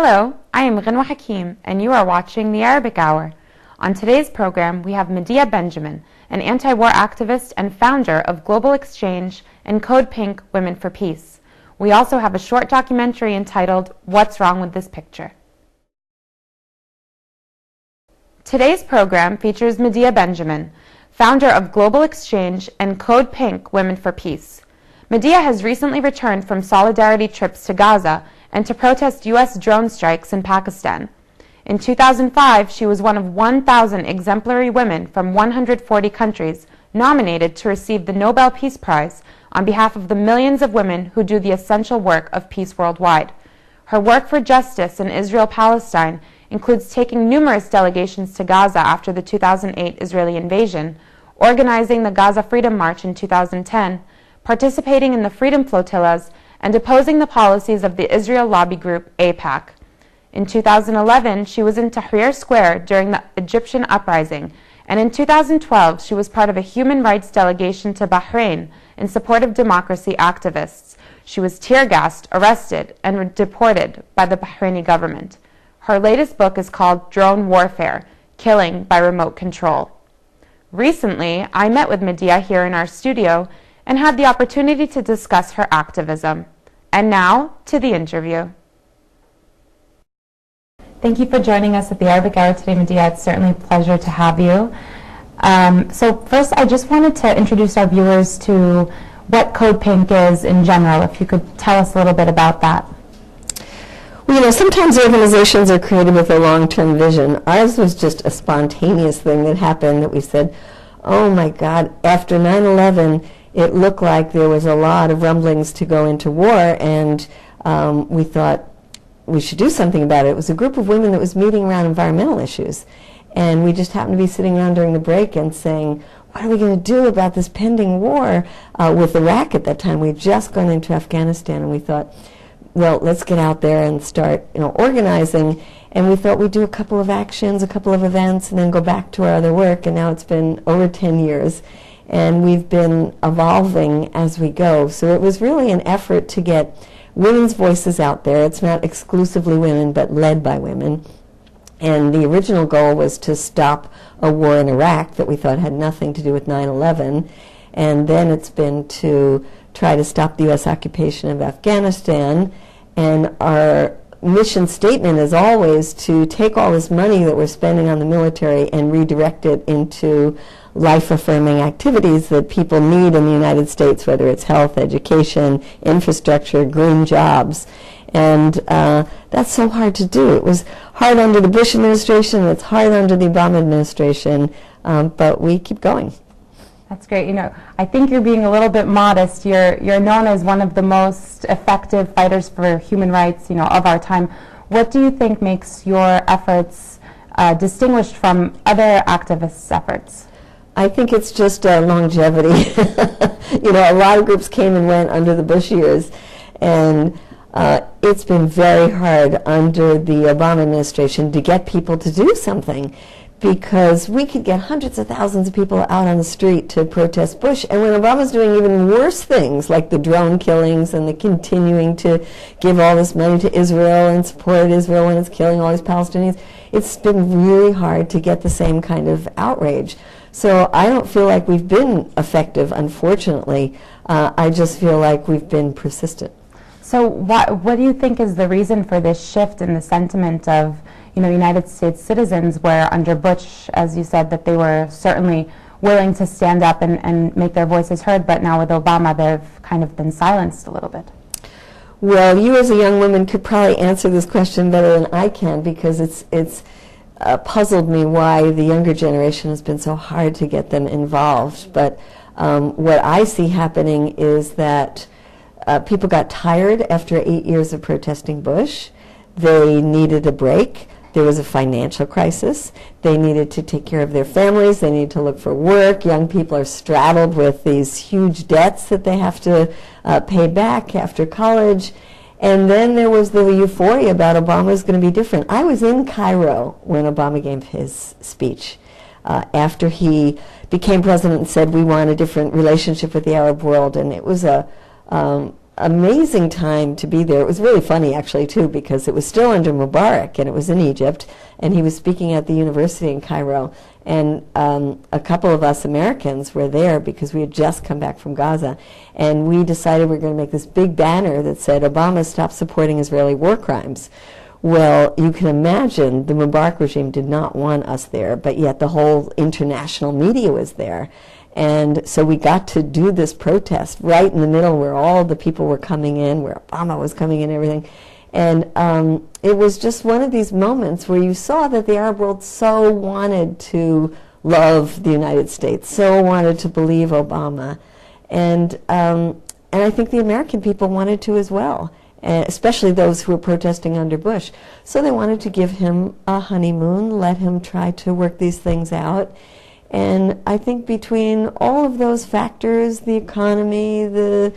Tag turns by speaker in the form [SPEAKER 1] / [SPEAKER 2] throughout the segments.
[SPEAKER 1] Hello, I am Ghanwa Hakim, and you are watching the Arabic Hour. On today's program, we have Medea Benjamin, an anti-war activist and founder of Global Exchange and CodePink Women for Peace. We also have a short documentary entitled, What's Wrong with This Picture? Today's program features Medea Benjamin, founder of Global Exchange and CodePink Women for Peace. Medea has recently returned from solidarity trips to Gaza and to protest U.S. drone strikes in Pakistan. In 2005, she was one of 1,000 exemplary women from 140 countries nominated to receive the Nobel Peace Prize on behalf of the millions of women who do the essential work of peace worldwide. Her work for justice in Israel-Palestine includes taking numerous delegations to Gaza after the 2008 Israeli invasion, organizing the Gaza Freedom March in 2010, participating in the Freedom Flotillas, and opposing the policies of the Israel lobby group AIPAC. In 2011, she was in Tahrir Square during the Egyptian uprising, and in 2012, she was part of a human rights delegation to Bahrain in support of democracy activists. She was tear-gassed, arrested, and deported by the Bahraini government. Her latest book is called Drone Warfare: Killing by Remote Control. Recently, I met with Medea here in our studio and had the opportunity to discuss her activism. And now, to the interview. Thank you for joining us at the Arabic Hour today, Medea. It's certainly a pleasure to have you. So first, I just wanted to introduce our viewers to what CodePink is in general, if you could tell us a little bit about that.
[SPEAKER 2] Well, sometimes organizations are created with a long-term vision. Ours was just a spontaneous thing that happened that we said, oh my God, after 9/11, it looked like there was a lot of rumblings to go into war, and we thought we should do something about it. It was a group of women that was meeting around environmental issues, and we just happened to be sitting around during the break and saying, what are we going to do about this pending war with Iraq at that time? We had just gone into Afghanistan, and we thought, well, let's get out there and start organizing. And we thought we'd do a couple of actions, a couple of events, and then go back to our other work, and now it's been over 10 years. And we've been evolving as we go. So it was really an effort to get women's voices out there. It's not exclusively women, but led by women. And the original goal was to stop a war in Iraq that we thought had nothing to do with 9/11. And then it's been to try to stop the U.S. occupation of Afghanistan. And our mission statement is always to take all this money that we're spending on the military and redirect it into life-affirming activities that people need in the United States, whether it's health, education, infrastructure, green jobs. And that's so hard to do. It was hard under the Bush administration, it's hard under the Obama administration, but we keep going.
[SPEAKER 1] That's great. I think you're being a little bit modest. You're known as one of the most effective fighters for human rights, of our time. What do you think makes your efforts distinguished from other activists' efforts?
[SPEAKER 2] I think it's just longevity. A lot of groups came and went under the Bush years, and it's been very hard under the Obama administration to get people to do something, because we could get hundreds of thousands of people out on the street to protest Bush, and when Obama's doing even worse things, like the drone killings and the continuing to give all this money to Israel and support Israel when it's killing all these Palestinians, it's been really hard to get the same kind of outrage. So I don't feel like we've been effective, unfortunately. I just feel like we've been persistent.
[SPEAKER 1] So what do you think is the reason for this shift in the sentiment of United States citizens, where under Bush, as you said, that they were certainly willing to stand up and make their voices heard, but now with Obama they've kind of been silenced a little bit?
[SPEAKER 2] Well, you as a young woman could probably answer this question better than I can, because it's puzzled me why the younger generation has been so hard to get them involved. But what I see happening is that people got tired after 8 years of protesting Bush. They needed a break. There was a financial crisis. They needed to take care of their families. They needed to look for work. Young people are straddled with these huge debts that they have to pay back after college. And then there was the euphoria about Obama's going to be different. I was in Cairo when Obama gave his speech after he became president and said we want a different relationship with the Arab world. And it was a amazing time to be there. It was really funny, actually, too, because it was still under Mubarak, and it was in Egypt, and he was speaking at the university in Cairo, and a couple of us Americans were there because we had just come back from Gaza, and we decided we were going to make this big banner that said, "Obama, stop supporting Israeli war crimes." Well, you can imagine the Mubarak regime did not want us there, but yet the whole international media was there. And so we got to do this protest right in the middle where all the people were coming in, where Obama was coming in and everything. And it was just one of these moments where you saw that the Arab world so wanted to love the United States, so wanted to believe Obama. And I think the American people wanted to as well, especially those who were protesting under Bush. So they wanted to give him a honeymoon, let him try to work these things out. And I think between all of those factors, the economy, the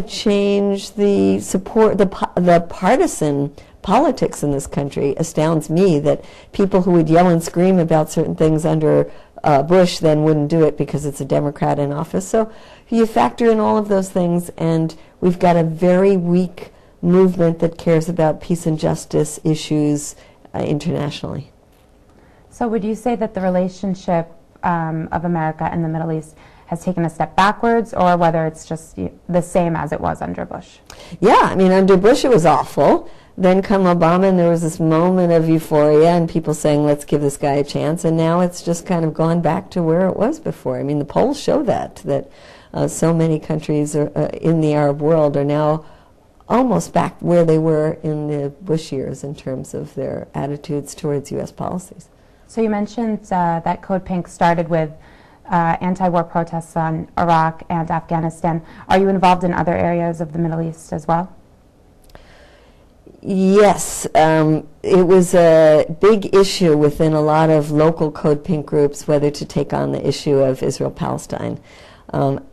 [SPEAKER 2] change, the support, the partisan politics in this country astounds me that people who would yell and scream about certain things under Bush then wouldn't do it because it's a Democrat in office. So you factor in all of those things, and we've got a very weak movement that cares about peace and justice issues internationally.
[SPEAKER 1] So would you say that the relationship of America and the Middle East has taken a step backwards, or whether it's just the same as it was under Bush?
[SPEAKER 2] Yeah, I mean, under Bush it was awful. Then come Obama, and there was this moment of euphoria and people saying, let's give this guy a chance, and now it's just kind of gone back to where it was before. I mean, the polls show that so many countries in the Arab world are now almost back where they were in the Bush years in terms of their attitudes towards U.S. policies.
[SPEAKER 1] So you mentioned that CodePink started with anti-war protests on Iraq and Afghanistan. Are you involved in other areas of the Middle East as well?
[SPEAKER 2] Yes. It was a big issue within a lot of local CodePink groups whether to take on the issue of Israel-Palestine.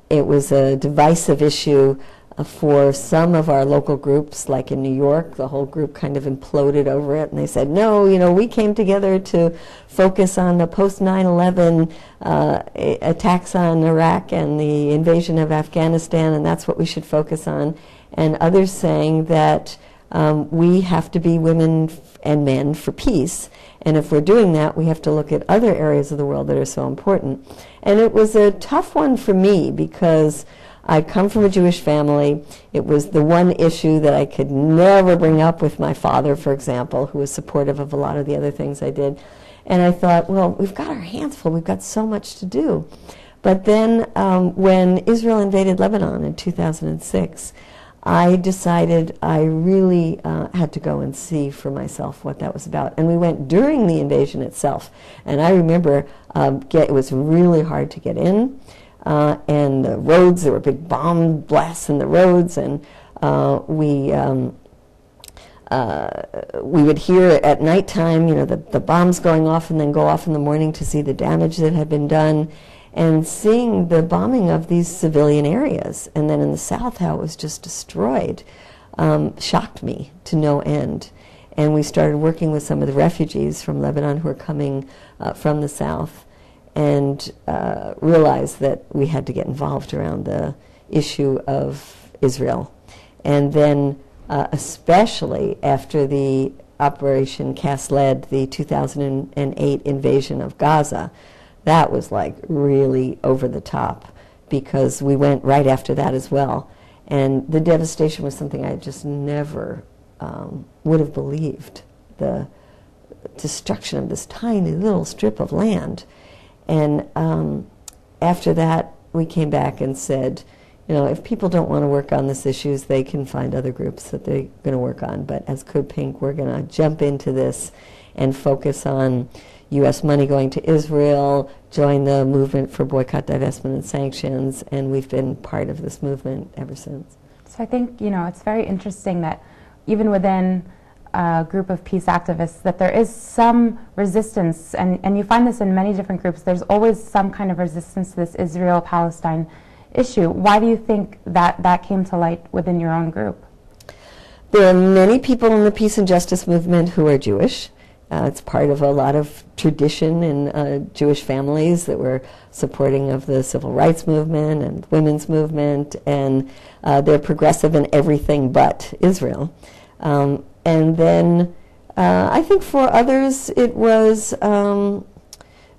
[SPEAKER 2] It was a divisive issue for some of our local groups, like in New York. The whole group kind of imploded over it, and they said, no, we came together to focus on the post-9/11 attacks on Iraq and the invasion of Afghanistan, and that's what we should focus on. And others saying that we have to be women and men for peace, and if we're doing that, we have to look at other areas of the world that are so important. And it was a tough one for me because I come from a Jewish family. It was the one issue that I could never bring up with my father, for example, who was supportive of a lot of the other things I did. And I thought, well, we've got our hands full. We've got so much to do. But then when Israel invaded Lebanon in 2006, I decided I really had to go and see for myself what that was about. And we went during the invasion itself. And I remember it was really hard to get in. And the roads, there were big bomb blasts in the roads, and we would hear at nighttime, the bombs going off and then go off in the morning to see the damage that had been done, and seeing the bombing of these civilian areas, and then in the south how it was just destroyed, shocked me to no end. And we started working with some of the refugees from Lebanon who were coming from the south, and realized that we had to get involved around the issue of Israel. And then especially after the Operation Cast Lead, the 2008 invasion of Gaza, that was like really over the top because we went right after that as well. And the devastation was something I just never would have believed, the destruction of this tiny little strip of land. And after that, we came back and said, if people don't want to work on these issues, they can find other groups that they're going to work on. But as CodePink, we're going to jump into this and focus on U.S. money going to Israel, join the movement for boycott, divestment, and sanctions, and we've been part of this movement ever since.
[SPEAKER 1] So I think, it's very interesting that even within a group of peace activists that there is some resistance, and you find this in many different groups. There's always some kind of resistance to this Israel-Palestine issue. Why do you think that came to light within your own group?
[SPEAKER 2] There are many people in the peace and justice movement who are Jewish. It's part of a lot of tradition in Jewish families that were supporting of the civil rights movement and women's movement, and they're progressive in everything but Israel. And then I think for others it was,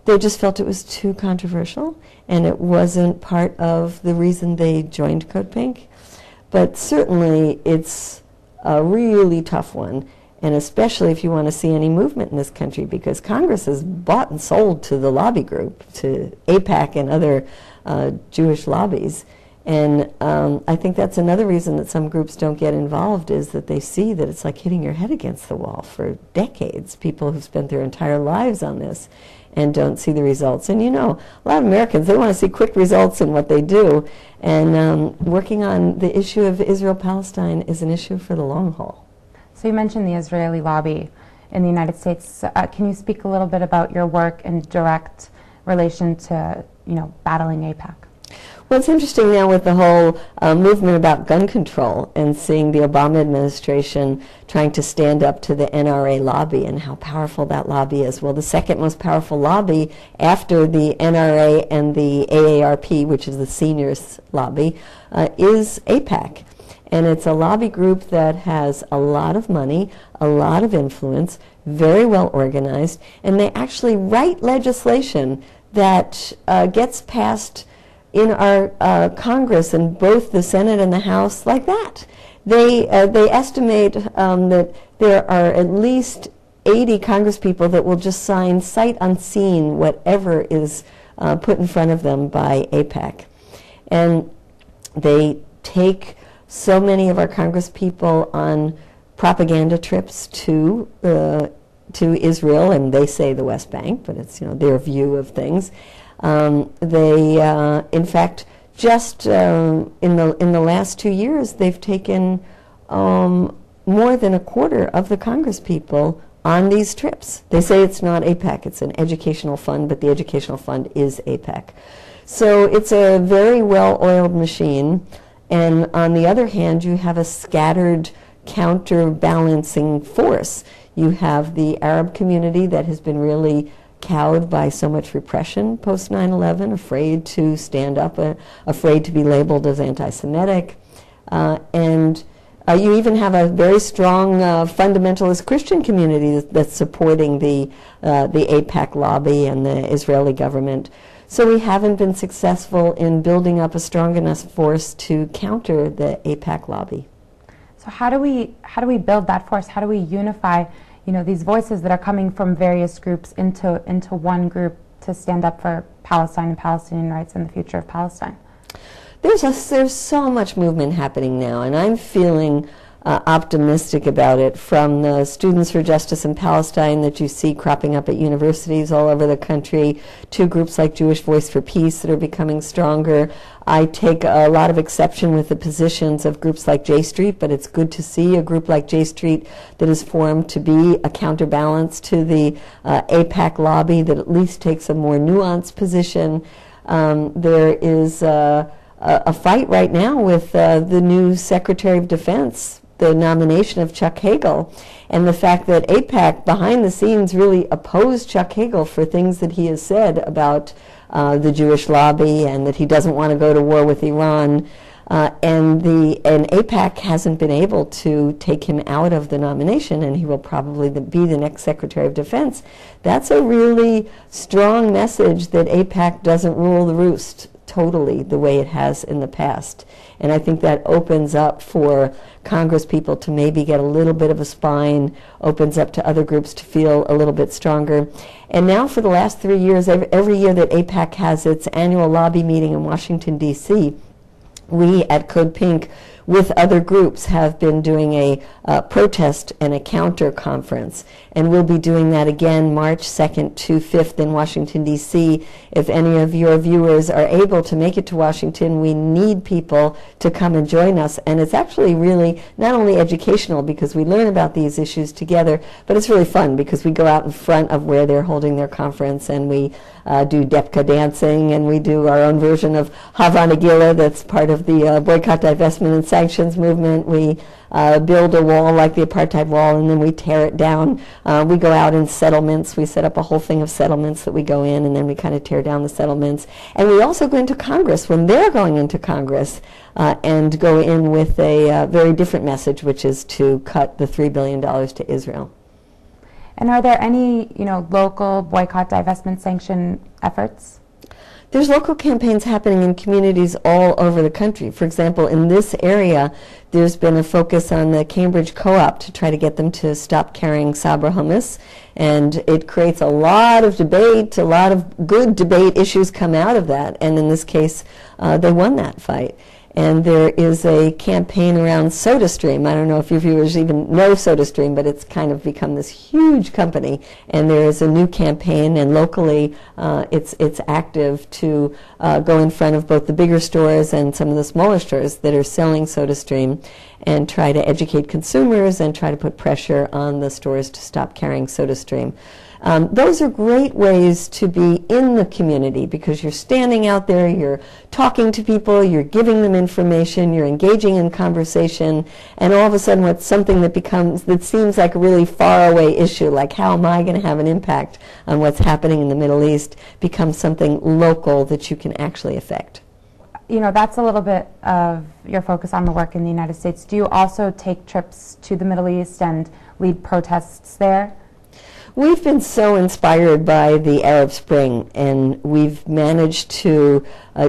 [SPEAKER 2] they just felt it was too controversial, and it wasn't part of the reason they joined CodePink. But certainly it's a really tough one, and especially if you want to see any movement in this country, because Congress has bought and sold to the lobby group, to AIPAC and other Jewish lobbies. And I think that's another reason that some groups don't get involved, is that they see that it's like hitting your head against the wall for decades. People who've spent their entire lives on this and don't see the results. And you know, a lot of Americans, they want to see quick results in what they do. And working on the issue of Israel-Palestine is an issue for the long haul.
[SPEAKER 1] So you mentioned the Israeli lobby in the United States. Can you speak a little bit about your work in direct relation to, battling AIPAC?
[SPEAKER 2] Well, it's interesting now with the whole movement about gun control, and seeing the Obama administration trying to stand up to the NRA lobby and how powerful that lobby is. Well, the second most powerful lobby after the NRA and the AARP, which is the seniors lobby, is AIPAC. And it's a lobby group that has a lot of money, a lot of influence, very well organized, and they actually write legislation that gets passed in our Congress, in both the Senate and the House, like that. They estimate that there are at least 80 Congresspeople that will just sign sight unseen whatever is put in front of them by AIPAC. And they take so many of our Congresspeople on propaganda trips to Israel, and they say the West Bank, but it's their view of things. In fact, just in the last 2 years, they've taken more than a quarter of the Congresspeople on these trips. They say it's not AIPAC, it's an educational fund, but the educational fund is AIPAC. So it's a very well-oiled machine. And on the other hand, you have a scattered counterbalancing force. You have the Arab community that has been really cowed by so much repression post 9/11, afraid to stand up, afraid to be labeled as anti-Semitic. And you even have a very strong fundamentalist Christian community that's supporting the AIPAC lobby and the Israeli government. So we haven't been successful in building up a strong enough force to counter the AIPAC lobby.
[SPEAKER 1] So how do we build that force? How do we unify, these voices that are coming from various groups into one group to stand up for Palestine and Palestinian rights and the future of Palestine?
[SPEAKER 2] There's so much movement happening now, and I'm feeling optimistic about it, from the Students for Justice in Palestine that you see cropping up at universities all over the country, to groups like Jewish Voice for Peace that are becoming stronger. I take a lot of exception with the positions of groups like J Street, but it's good to see a group like J Street that is formed to be a counterbalance to the AIPAC lobby that at least takes a more nuanced position. There is a fight right now with the new Secretary of Defense, the nomination of Chuck Hagel, and the fact that AIPAC behind the scenes really opposed Chuck Hagel for things that he has said about the Jewish lobby, and that he doesn't want to go to war with Iran. And AIPAC hasn't been able to take him out of the nomination, and he will probably be the next Secretary of Defense. That's a really strong message that AIPAC doesn't rule the roost totally the way it has in the past. And I think that opens up for Congress people to maybe get a little bit of a spine, opens up to other groups to feel a little bit stronger. And now for the last 3 years, every year that AIPAC has its annual lobby meeting in Washington, D.C., we at CodePink, with other groups, have been doing a protest and a counter conference. And we'll be doing that again March 2nd to 5th in Washington, D.C. If any of your viewers are able to make it to Washington, we need people to come and join us. And it's actually really not only educational, because we learn about these issues together, but it's really fun because we go out in front of where they're holding their conference, and we do Depka dancing, and we do our own version of Hava Nagila that's part of the boycott, divestment, and sanctions movement. We build a wall like the apartheid wall, and then we tear it down. We go out in settlements. We set up a whole thing of settlements that we go in, and then we kind of tear down the settlements. And we also go into Congress when they're going into Congress and go in with a very different message, which is to cut the $3 billion to Israel.
[SPEAKER 1] And are there any, local boycott, divestment, sanction efforts?
[SPEAKER 2] There's local campaigns happening in communities all over the country. For example, in this area, there's been a focus on the Cambridge Co-op to try to get them to stop carrying Sabra hummus. And it creates a lot of debate, a lot of good debate issues come out of that. And in this case, they won that fight. And there is a campaign around SodaStream. I don't know if your viewers even know SodaStream, but it's kind of become this huge company. And there is a new campaign, and locally it's active to go in front of both the bigger stores and some of the smaller stores that are selling SodaStream and try to educate consumers and try to put pressure on the stores to stop carrying SodaStream. Those are great ways to be in the community because you're standing out there, you're talking to people, you're giving them information, you're engaging in conversation, and all of a sudden what's something that seems like a really far away issue, like how am I going to have an impact on what's happening in the Middle East, becomes something local that you can actually affect.
[SPEAKER 1] That's a little bit of your focus on the work in the United States. Do you also take trips to the Middle East and lead protests there?
[SPEAKER 2] We've been so inspired by the Arab Spring, and we've managed to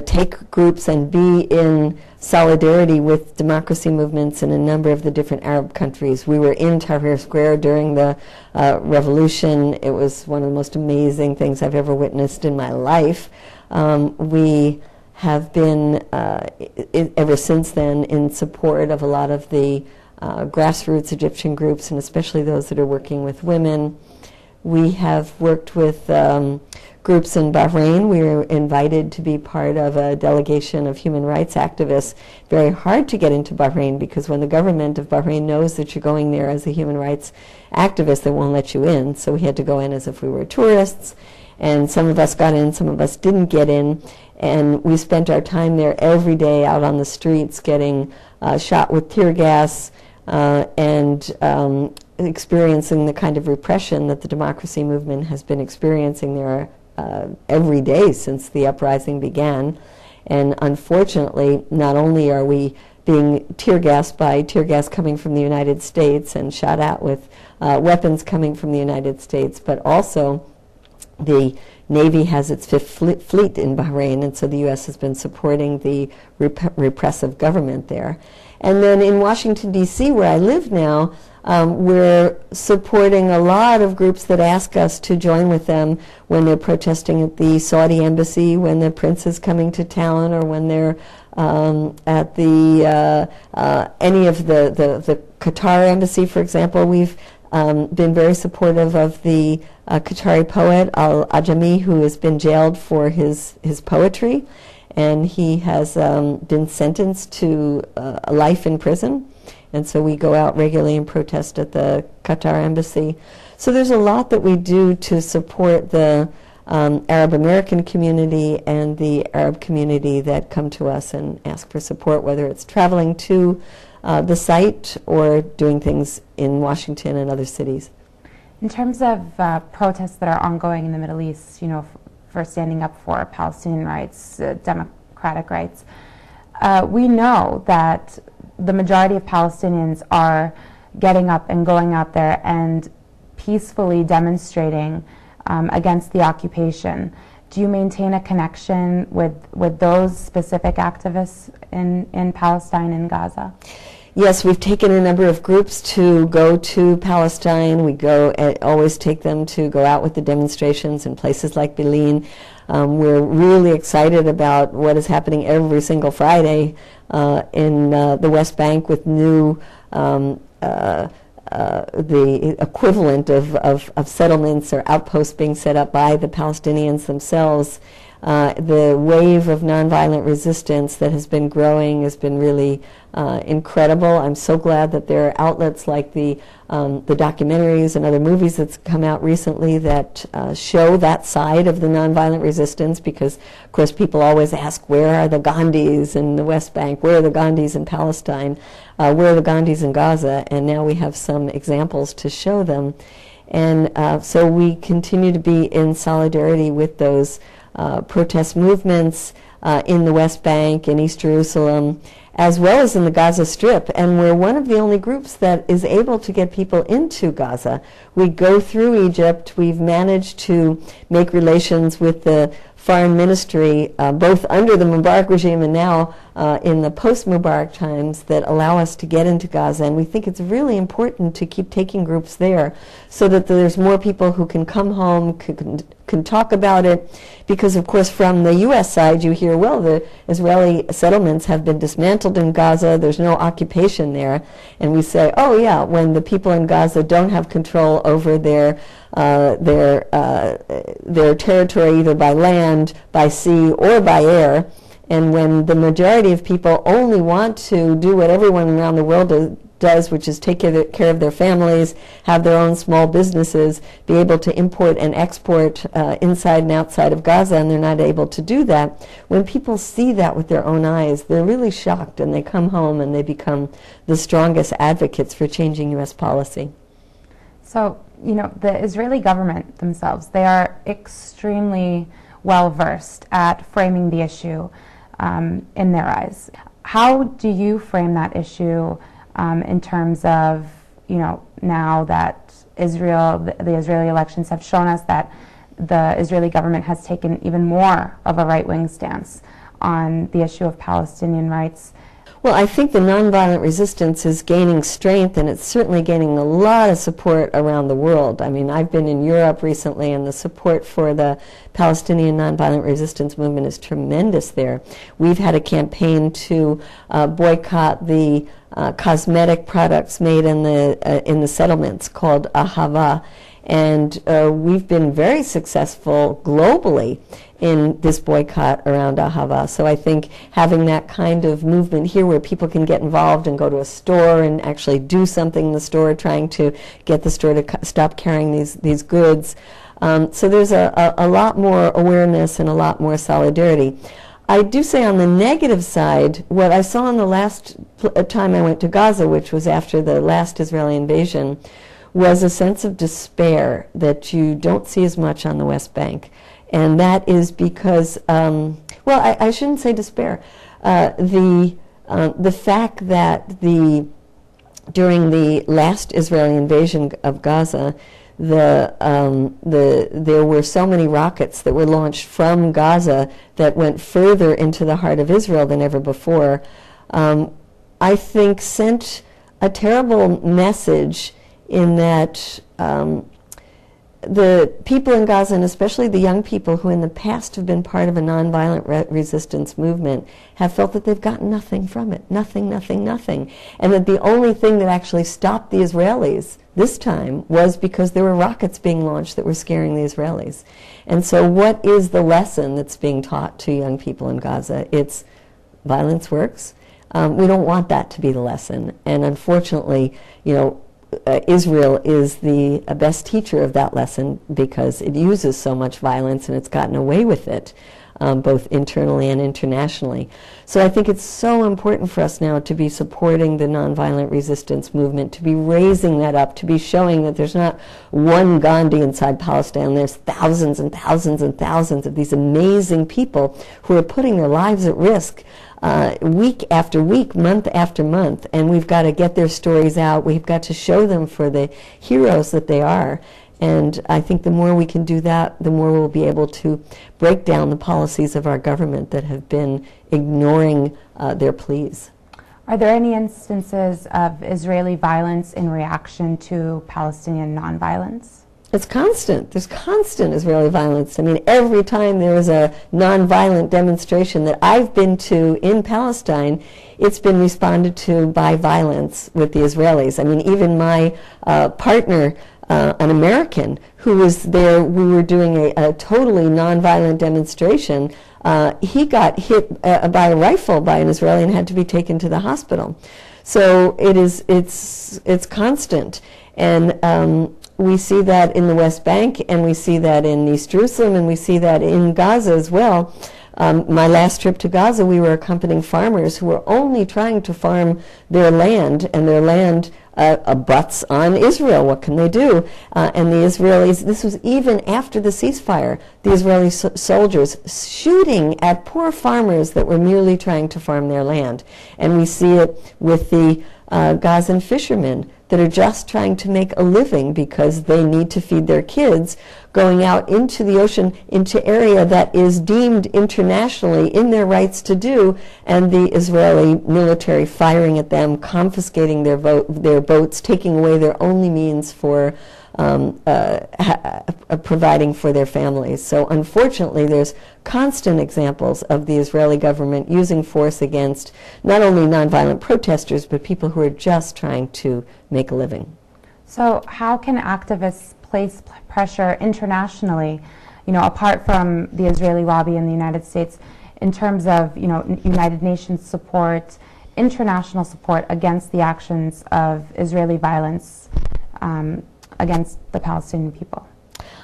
[SPEAKER 2] take groups and be in solidarity with democracy movements in a number of the different Arab countries. We were in Tahrir Square during the revolution. It was one of the most amazing things I've ever witnessed in my life. We have been, ever since then, in support of a lot of the grassroots Egyptian groups, and especially those that are working with women. We have worked with groups in Bahrain. We were invited to be part of a delegation of human rights activists. Very hard to get into Bahrain because when the government of Bahrain knows that you're going there as a human rights activist, they won't let you in. So we had to go in as if we were tourists. And some of us got in, some of us didn't get in. And we spent our time there every day out on the streets getting shot with tear gas and experiencing the kind of repression that the democracy movement has been experiencing there every day since the uprising began. And unfortunately, not only are we being tear gassed by tear gas coming from the United States and shot at with weapons coming from the United States, but also the Navy has its fifth fleet in Bahrain, and so the U.S. has been supporting the repressive government there. And then in Washington, D.C., where I live now, we're supporting a lot of groups that ask us to join with them when they're protesting at the Saudi embassy, when the prince is coming to town, or when they're at the any of the Qatar embassy, for example. We've been very supportive of the Qatari poet Al-Ajami, who has been jailed for his poetry, and he has been sentenced to a life in prison. And so we go out regularly and protest at the Qatar embassy. So there's a lot that we do to support the Arab American community and the Arab community that come to us and ask for support, whether it's traveling to the site or doing things in Washington and other cities.
[SPEAKER 1] In terms of protests that are ongoing in the Middle East, for standing up for Palestinian rights, democratic rights, we know that the majority of Palestinians are getting up and going out there and peacefully demonstrating against the occupation. Do you maintain a connection with those specific activists in Palestine and Gaza?
[SPEAKER 2] Yes, we've taken a number of groups to go to Palestine. We always take them to go out with the demonstrations in places like Berlin. We're really excited about what is happening every single Friday in the West Bank with new the equivalent of settlements or outposts being set up by the Palestinians themselves. The wave of nonviolent resistance that has been growing has been really incredible. I'm so glad that there are outlets like the documentaries and other movies that's come out recently that show that side of the nonviolent resistance, because, of course, people always ask, where are the Gandhis in the West Bank? Where are the Gandhis in Palestine? Where are the Gandhis in Gaza? And now we have some examples to show them. And so we continue to be in solidarity with those protest movements in the West Bank, in East Jerusalem, as well as in the Gaza Strip. And we're one of the only groups that is able to get people into Gaza. We go through Egypt. We've managed to make relations with the foreign ministry, both under the Mubarak regime and now in the post-Mubarak times, that allow us to get into Gaza. And we think it's really important to keep taking groups there so that there's more people who can come home, can talk about it. Because, of course, from the U.S. side, you hear, well, the Israeli settlements have been dismantled in Gaza. There's no occupation there. And we say, oh, yeah, when the people in Gaza don't have control over their territory, either by land, by sea, or by air, and when the majority of people only want to do what everyone around the world does, which is take care of their families, have their own small businesses, be able to import and export inside and outside of Gaza, and they're not able to do that. When people see that with their own eyes, they're really shocked, and they come home and they become the strongest advocates for changing U.S. policy.
[SPEAKER 1] So, you know, the Israeli government themselves, they are extremely well versed at framing the issue in their eyes. How do you frame that issue in terms of, you know, now that Israel, the Israeli elections have shown us that the Israeli government has taken even more of a right-wing stance on the issue of Palestinian rights?
[SPEAKER 2] Well, I think the nonviolent resistance is gaining strength, and it's certainly gaining a lot of support around the world. I mean, I've been in Europe recently, and the support for the Palestinian nonviolent resistance movement is tremendous there. We've had a campaign to boycott the cosmetic products made in the settlements called Ahava, and we've been very successful globally in this boycott around Ahava. So I think having that kind of movement here where people can get involved and go to a store and actually do something in the store, trying to get the store to stop carrying these goods. So there's a lot more awareness and a lot more solidarity. I do say on the negative side, what I saw in the last time I went to Gaza, which was after the last Israeli invasion, was a sense of despair that you don't see as much on the West Bank. And that is because, well, I shouldn't say despair. The fact that during the last Israeli invasion of Gaza, there were so many rockets that were launched from Gaza that went further into the heart of Israel than ever before, I think sent a terrible message in that the people in Gaza, and especially the young people who in the past have been part of a nonviolent resistance movement, have felt that they've gotten nothing from it, nothing, and that the only thing that actually stopped the Israelis this time was because there were rockets being launched that were scaring the Israelis. And so what is the lesson that's being taught to young people in Gaza? It's violence works. We don't want that to be the lesson, and unfortunately, you know, Israel is the best teacher of that lesson because it uses so much violence and it's gotten away with it, both internally and internationally. So I think it's so important for us now to be supporting the nonviolent resistance movement, to be raising that up, to be showing that there's not one Gandhi inside Palestine. There's thousands and thousands and thousands of these amazing people who are putting their lives at risk week after week, month after month, and we've got to get their stories out. We've got to show them for the heroes that they are. And I think the more we can do that, the more we'll be able to break down the policies of our government that have been ignoring their pleas.
[SPEAKER 1] Are there any instances of Israeli violence in reaction to Palestinian nonviolence?
[SPEAKER 2] It's constant. There's constant Israeli violence. I mean, every time there is a nonviolent demonstration that I've been to in Palestine, it's been responded to by violence with the Israelis. I mean, even my partner, an American who was there, we were doing a totally nonviolent demonstration. He got hit by a rifle by an Israeli and had to be taken to the hospital. So it's constant. And we see that in the West Bank, and we see that in East Jerusalem, and we see that in Gaza as well. My last trip to Gaza, we were accompanying farmers who were only trying to farm their land, and their land abuts on Israel. What can they do? And the Israelis, this was even after the ceasefire, the Israeli soldiers shooting at poor farmers that were merely trying to farm their land. And we see it with the Gazan fishermen that are just trying to make a living because they need to feed their kids, going out into the ocean, into area that is deemed internationally in their rights to do, and the Israeli military firing at them, confiscating their boats, taking away their only means for providing for their families. So unfortunately, there's constant examples of the Israeli government using force against not only nonviolent protesters, but people who are just trying to make a living.
[SPEAKER 1] So how can activists place pressure internationally, apart from the Israeli lobby in the United States, in terms of, United Nations support, international support against the actions of Israeli violence against the Palestinian people?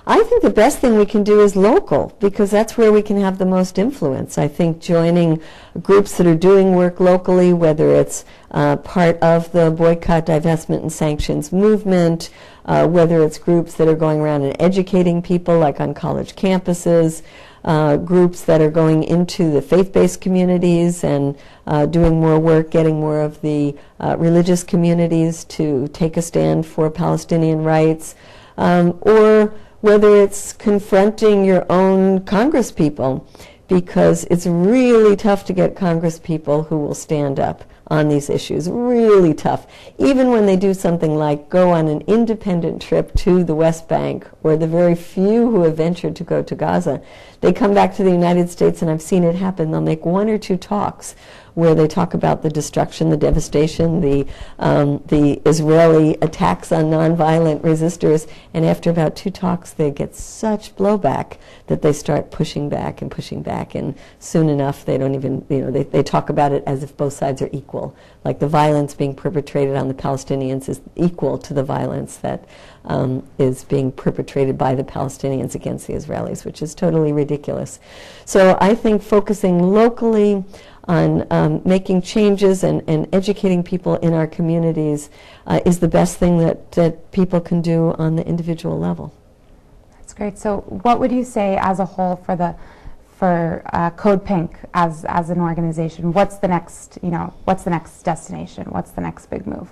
[SPEAKER 2] I think the best thing we can do is local, because that's where we can have the most influence. I think joining groups that are doing work locally, whether it's part of the boycott, divestment, and sanctions movement, whether it's groups that are going around and educating people, like on college campuses, groups that are going into the faith-based communities and doing more work, getting more of the religious communities to take a stand for Palestinian rights, or whether it's confronting your own congresspeople, because it's really tough to get congresspeople who will stand up on these issues, really tough. Even when they do something like go on an independent trip to the West Bank, or the very few who have ventured to go to Gaza, they come back to the United States, and I've seen it happen. They'll make 1 or 2 talks where they talk about the destruction, the devastation, the Israeli attacks on nonviolent resistors, and after about 2 talks they get such blowback that they start pushing back, and soon enough they don't even, they talk about it as if both sides are equal, like the violence being perpetrated on the Palestinians is equal to the violence that is being perpetrated by the Palestinians against the Israelis, which is totally ridiculous. So I think focusing locally on making changes and educating people in our communities is the best thing that people can do on the individual level.
[SPEAKER 1] That's great. So what would you say as a whole for CodePink as an organization? What's the next, what's the next destination? What's the next big move?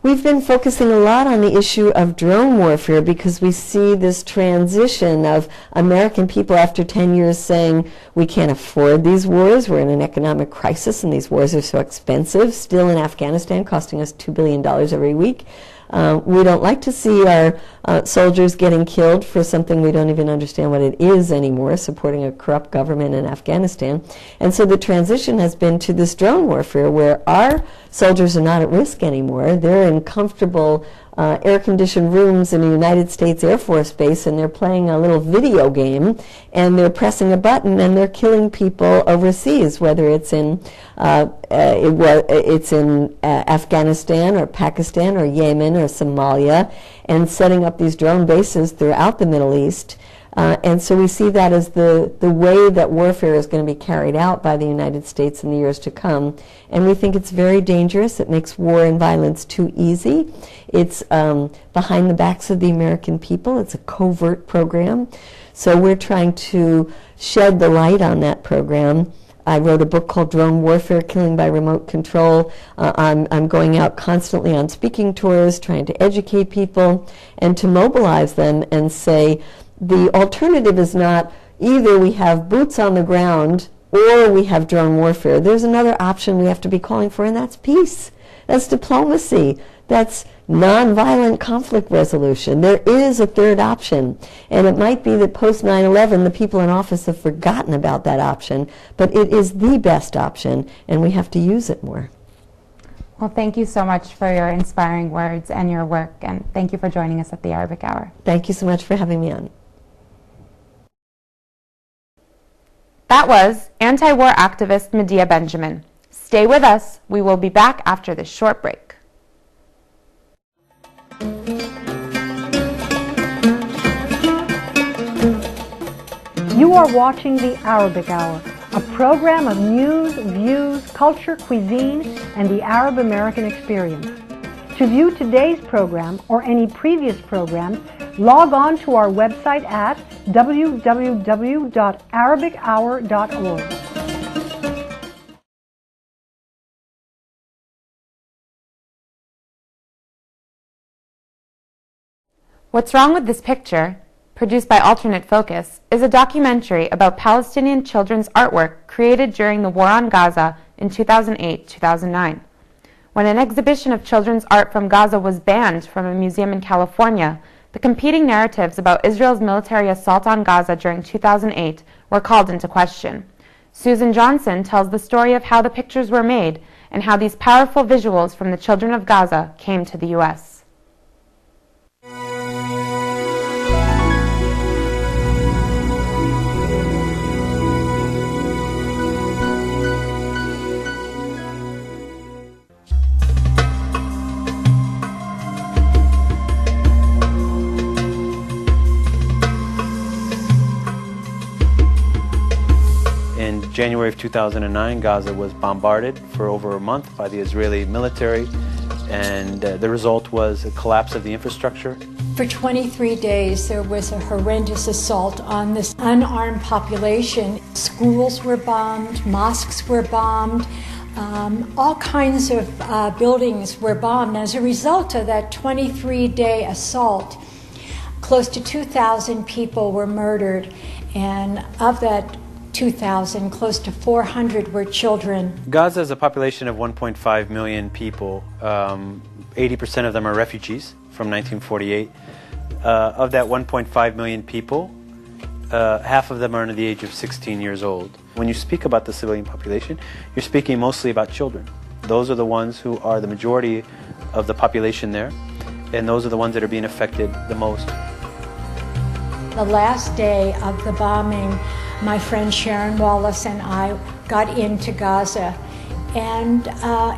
[SPEAKER 2] We've been focusing a lot on the issue of drone warfare because we see this transition of American people after 10 years saying we can't afford these wars, we're in an economic crisis and these wars are so expensive, still in Afghanistan costing us $2 billion every week. We don't like to see our soldiers getting killed for something we don't even understand what it is anymore, supporting a corrupt government in Afghanistan. And so the transition has been to this drone warfare where our soldiers are not at risk anymore. They're in comfortable air-conditioned rooms in a United States Air Force base, and they're playing a little video game, and they're pressing a button, and they're killing people overseas, whether it's in Afghanistan or Pakistan or Yemen or Somalia, and setting up these drone bases throughout the Middle East. And so we see that as the way that warfare is going to be carried out by the United States in the years to come. And we think it's very dangerous. It makes war and violence too easy. It's behind the backs of the American people. It's a covert program. So we're trying to shed the light on that program. I wrote a book called Drone Warfare, Killing by Remote Control. I'm going out constantly on speaking tours, trying to educate people and to mobilize them and say, the alternative is not either we have boots on the ground or we have drone warfare. There's another option we have to be calling for, and that's peace. That's diplomacy. That's nonviolent conflict resolution. There is a third option, and it might be that post 9/11 the people in office have forgotten about that option, but it is the best option, and we have to use it more.
[SPEAKER 1] Well, thank you so much for your inspiring words and your work, and thank you for joining us at the Arabic Hour.
[SPEAKER 2] Thank you so much for having me on.
[SPEAKER 1] That was anti-war activist Medea Benjamin. Stay with us. We will be back after this short break.
[SPEAKER 3] You are watching the Arabic Hour, a program of news, views, culture, cuisine, and the Arab American experience. To view today's program or any previous programs, log on to our website at www.arabichour.org.
[SPEAKER 1] What's Wrong with This Picture, produced by Alternate Focus, is a documentary about Palestinian children's artwork created during the war on Gaza in 2008-2009. When an exhibition of children's art from Gaza was banned from a museum in California, the competing narratives about Israel's military assault on Gaza during 2008 were called into question. Susan Johnson tells the story of how the pictures were made and how these powerful visuals from the children of Gaza came to the U.S.
[SPEAKER 4] In January of 2009, Gaza was bombarded for over a month by the Israeli military, and the result was a collapse of the infrastructure.
[SPEAKER 5] For 23 days, there was a horrendous assault on this unarmed population. Schools were bombed, mosques were bombed, all kinds of buildings were bombed. As a result of that 23-day assault, close to 2,000 people were murdered, and of that 2,000, close to 400 were children.
[SPEAKER 4] Gaza is a population of 1.5 million people. 80% of them are refugees from 1948. Of that 1.5 million people, half of them are under the age of 16 years old. When you speak about the civilian population, you're speaking mostly about children. Those are the ones who are the majority of the population there, and those are the ones that are being affected the most.
[SPEAKER 5] The last day of the bombing, my friend Sharon Wallace and I got into Gaza, and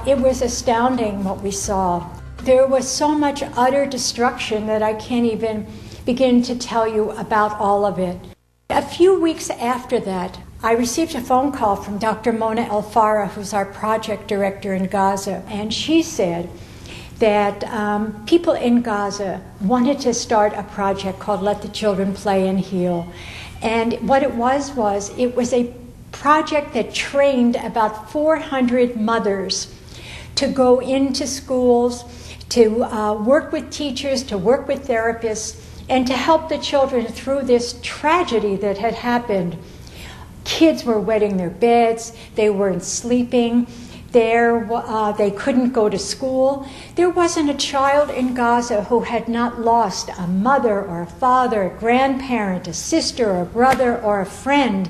[SPEAKER 5] it was astounding what we saw. There was so much utter destruction that I can't even begin to tell you about all of it. A few weeks after that, I received a phone call from Dr. Mona El Farah, who's our project director in Gaza, and she said that people in Gaza wanted to start a project called Let the Children Play and Heal. And what it was a project that trained about 400 mothers to go into schools, to work with teachers, to work with therapists, and to help the children through this tragedy that had happened. Kids were wetting their beds, they weren't sleeping, they couldn't go to school. There wasn't a child in Gaza who had not lost a mother or a father, a grandparent, a sister or a brother or a friend,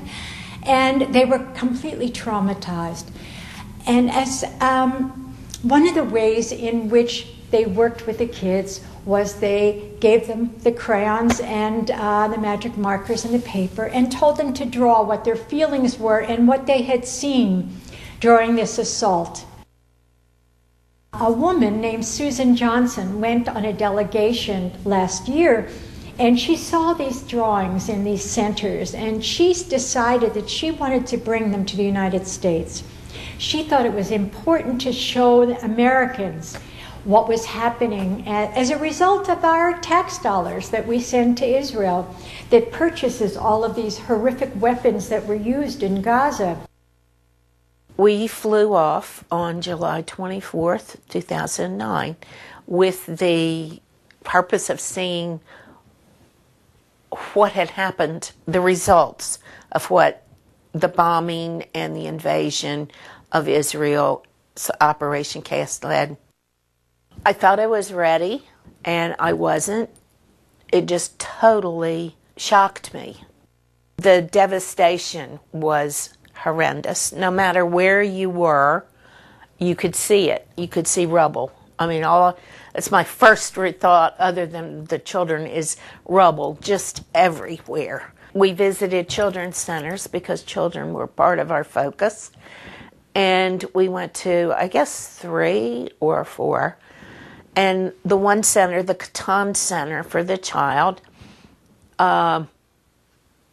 [SPEAKER 5] and they were completely traumatized. And as one of the ways in which they worked with the kids was they gave them the crayons and the magic markers and the paper and told them to draw what their feelings were and what they had seen during this assault. A woman named Susan Johnson went on a delegation last year, and she saw these drawings in these centers, and she decided that she wanted to bring them to the United States. She thought it was important to show the Americans what was happening as a result of our tax dollars that we send to Israel that purchases all of these horrific weapons that were used in Gaza.
[SPEAKER 6] We flew off on July 24th, 2009, with the purpose of seeing what had happened, the results of what the bombing and the invasion of Israel's Operation Cast Lead. I thought I was ready, and I wasn't. It just totally shocked me. The devastation was horrendous. No matter where you were, you could see it. You could see rubble. I mean, it's my first thought, other than the children, is rubble just everywhere. We visited children's centers because children were part of our focus. And we went to, I guess, 3 or 4. And the one center, the Catan Center for the Child,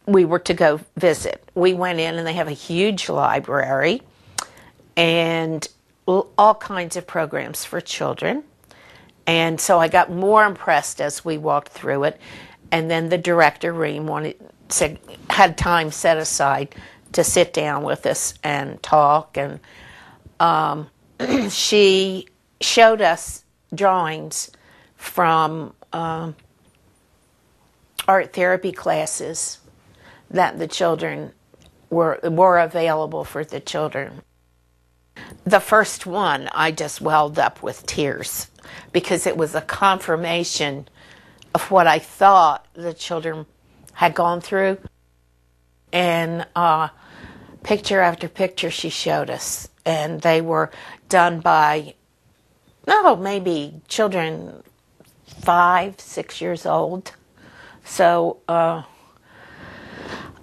[SPEAKER 6] we were to go visit. We went in, and they have a huge library and all kinds of programs for children. And so I got more impressed as we walked through it. And then the director, Reem, had time set aside to sit down with us and talk. And she showed us drawings from art therapy classes that the children were available for the children. The first one, I just welled up with tears because it was a confirmation of what I thought the children had gone through. And picture after picture she showed us, and they were done by, maybe children 5, 6 years old. So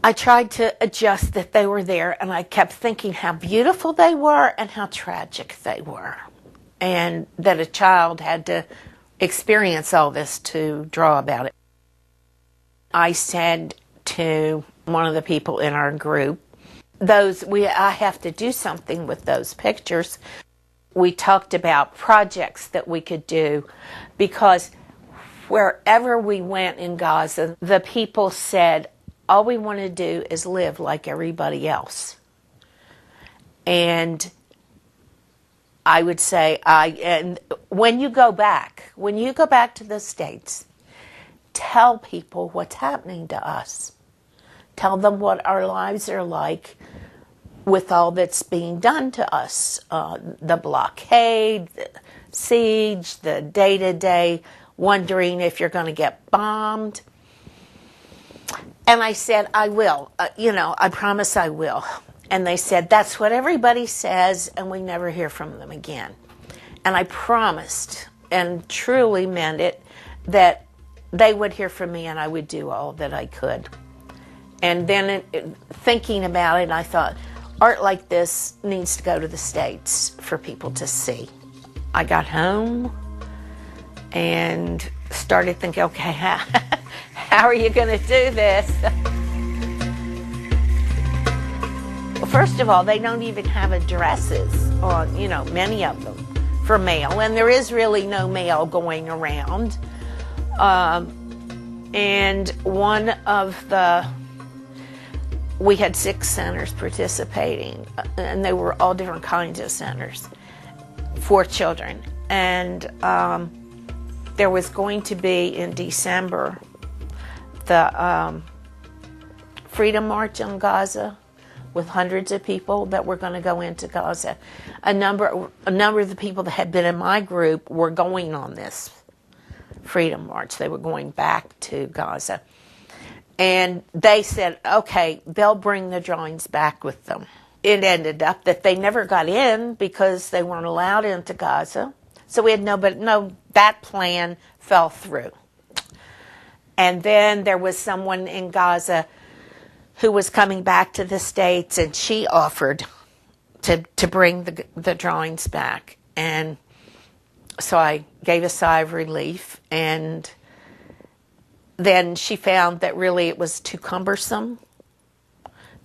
[SPEAKER 6] I tried to adjust that they were there, and I kept thinking how beautiful they were and how tragic they were, and that a child had to experience all this to draw about it. I said to one of the people in our group, I have to do something with those pictures. We talked about projects that we could do, because wherever we went in Gaza, the people said, all we want to do is live like everybody else. And I would say, and when you go back to the States, tell people what's happening to us. Tell them what our lives are like with all that's being done to us. The blockade, the siege, the day-to-day wondering if you're going to get bombed. And I said, I will. I promise I will. And they said, that's what everybody says, and we never hear from them again. And I promised, and truly meant it, that they would hear from me and I would do all that I could. And then thinking about it, I thought, art like this needs to go to the States for people to see. I got home and started thinking, okay, how are you going to do this? Well, first of all, they don't even have addresses on, many of them for mail. And there is really no mail going around. And we had 6 centers participating, and they were all different kinds of centers for children. And there was going to be in December the Freedom March on Gaza with hundreds of people that were going to go into Gaza. A number of the people that had been in my group were going on this Freedom March. They were going back to Gaza. And they said, okay, they'll bring the drawings back with them. It ended up that they never got in because they weren't allowed into Gaza. So we had that plan fell through. And then there was someone in Gaza who was coming back to the States, and she offered to bring the drawings back. And so I gave a sigh of relief, and then she found that really it was too cumbersome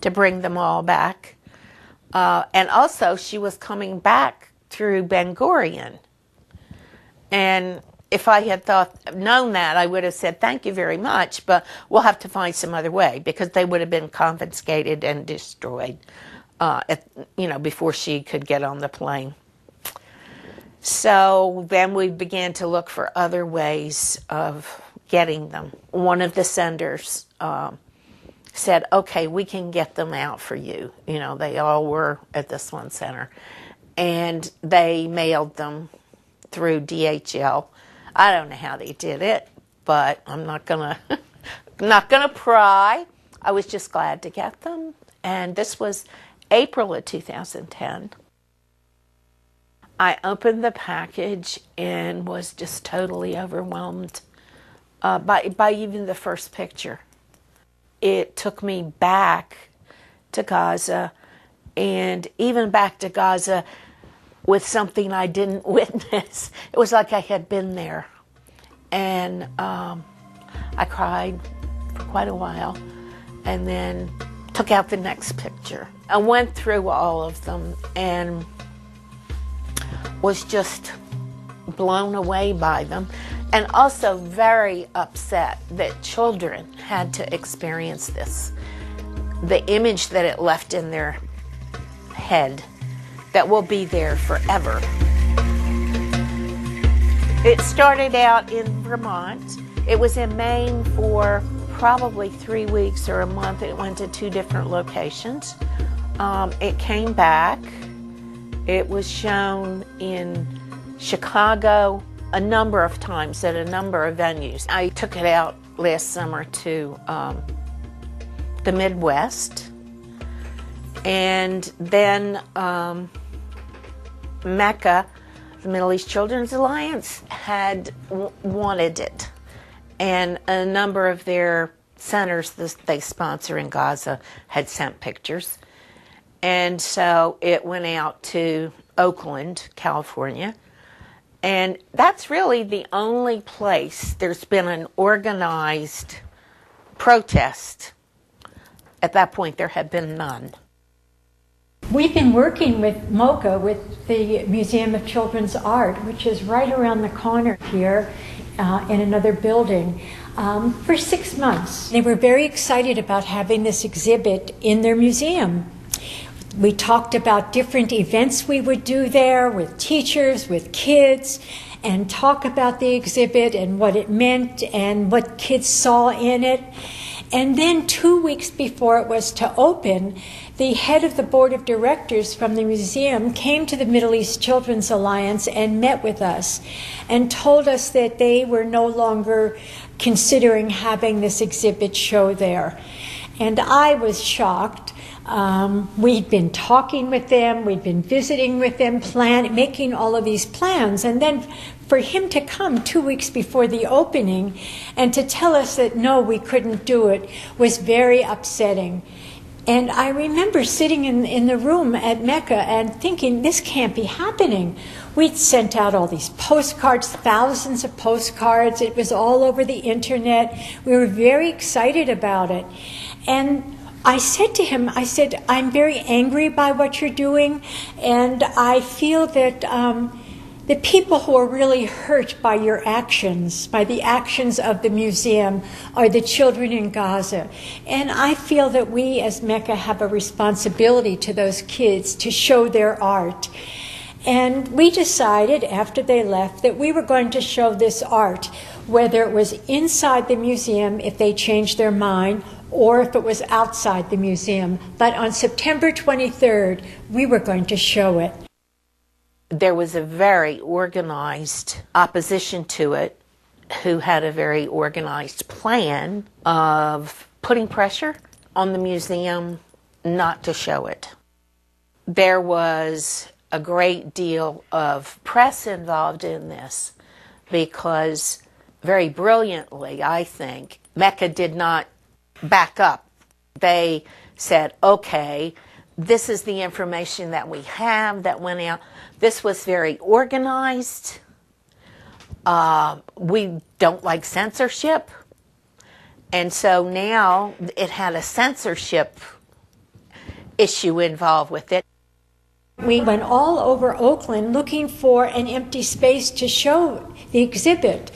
[SPEAKER 6] to bring them all back. And also she was coming back through Ben Gurion. And if I had known that, I would have said, thank you very much, but we'll have to find some other way, because they would have been confiscated and destroyed before she could get on the plane. So then we began to look for other ways of getting them. One of the senders said, okay, we can get them out for you. They all were at this one center. And they mailed them through DHL. I don't know how they did it, but I'm not gonna pry. I was just glad to get them. And this was April of 2010. I opened the package and was just totally overwhelmed by even the first picture. It took me back to Gaza, and even back to Gaza with something I didn't witness. It was like I had been there. And I cried for quite a while, and then took out the next picture. I went through all of them and was just blown away by them, and also very upset that children had to experience this. The image that it left in their head that will be there forever. It started out in Vermont. It was in Maine for probably 3 weeks or a month. It went to 2 different locations. It came back. It was shown in Chicago a number of times at a number of venues. I took it out last summer to the Midwest, and then Mecca, the Middle East Children's Alliance, had wanted it, and a number of their centers that they sponsor in Gaza had sent pictures. And so it went out to Oakland, California, and that's really the only place there's been an organized protest. At that point, there had been none.
[SPEAKER 5] We've been working with MoCA, with the Museum of Children's Art, which is right around the corner here in another building, for 6 months. They were very excited about having this exhibit in their museum. We talked about different events we would do there with teachers, with kids, and talk about the exhibit and what it meant and what kids saw in it. And then 2 weeks before it was to open, the head of the board of directors from the museum came to the Middle East Children's Alliance and met with us and told us that they were no longer considering having this exhibit show there. And I was shocked. We'd been talking with them, we'd been visiting with them, making all of these plans, and then for him to come 2 weeks before the opening and to tell us that no, we couldn't do it was very upsetting. And I remember sitting in the room at Mecca and thinking, this can't be happening. We'd sent out all these postcards, thousands of postcards. It was all over the internet. We were very excited about it. And I said to him, I'm very angry by what you're doing, and I feel that the people who are really hurt by your actions, by the actions of the museum, are the children in Gaza. And I feel that we as Mecca have a responsibility to those kids to show their art. And we decided after they left that we were going to show this art, whether it was inside the museum if they changed their mind, or if it was outside the museum. But on September 23rd, we were going to show it.
[SPEAKER 6] There was a very organized opposition to it, who had a very organized plan of putting pressure on the museum not to show it. There was a great deal of press involved in this because, very brilliantly, I think, Mecca did not back up. They said, okay, this is the information that we have that went out. This was very organized. We don't like censorship. And so now it had a censorship issue involved with it.
[SPEAKER 5] We went all over Oakland looking for an empty space to show the exhibit,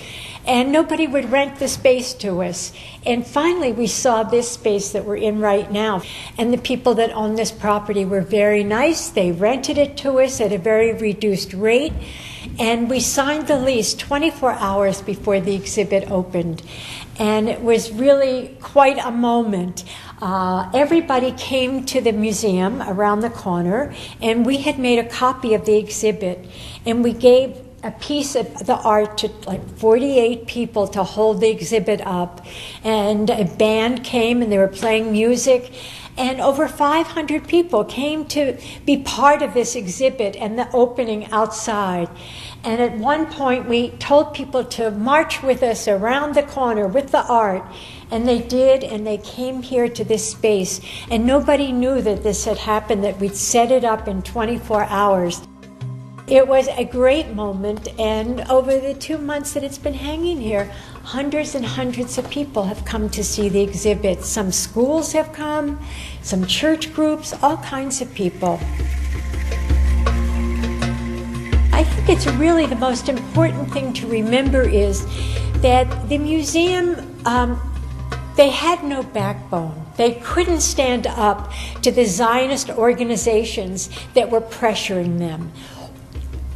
[SPEAKER 5] and nobody would rent the space to us. And finally we saw this space that we're in right now, and the people that own this property were very nice. They rented it to us at a very reduced rate, and we signed the lease 24 hours before the exhibit opened. And it was really quite a moment. Everybody came to the museum around the corner, and we had made a copy of the exhibit, and we gave a piece of the art to like 48 people to hold the exhibit up. And a band came and they were playing music, And over 500 people came to be part of this exhibit and the opening outside. And at one point we told people to march with us around the corner with the art. And they did, and they came here to this space. And nobody knew that this had happened, that we'd set it up in 24 hours. It was a great moment, and over the 2 months that it's been hanging here, hundreds and hundreds of people have come to see the exhibit. Some schools have come, some church groups, all kinds of people. I think it's really the most important thing to remember is that the museum, they had no backbone. They couldn't stand up to the Zionist organizations that were pressuring them.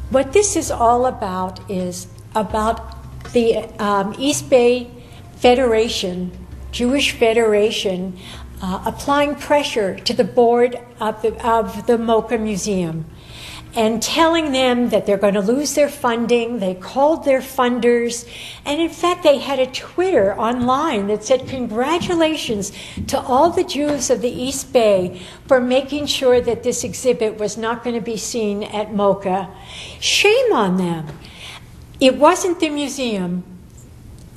[SPEAKER 5] What this is all about is about the East Bay Federation, Jewish Federation, applying pressure to the board of the MoCA Museum and telling them that they're going to lose their funding. They called their funders, and in fact they had a Twitter online that said, "Congratulations to all the Jews of the East Bay for making sure that this exhibit was not going to be seen at MoCA. Shame on them." It wasn't the museum.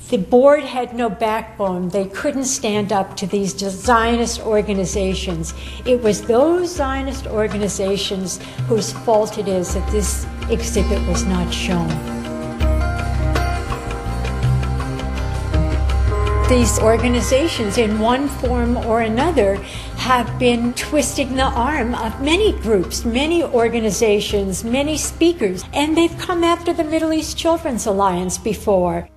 [SPEAKER 5] The board had no backbone. They couldn't stand up to these Zionist organizations. It was those Zionist organizations whose fault it is that this exhibit was not shown. These organizations, in one form or another, have been twisting the arm of many groups, many organizations, many speakers, and they've come after the Middle East Children's Alliance before.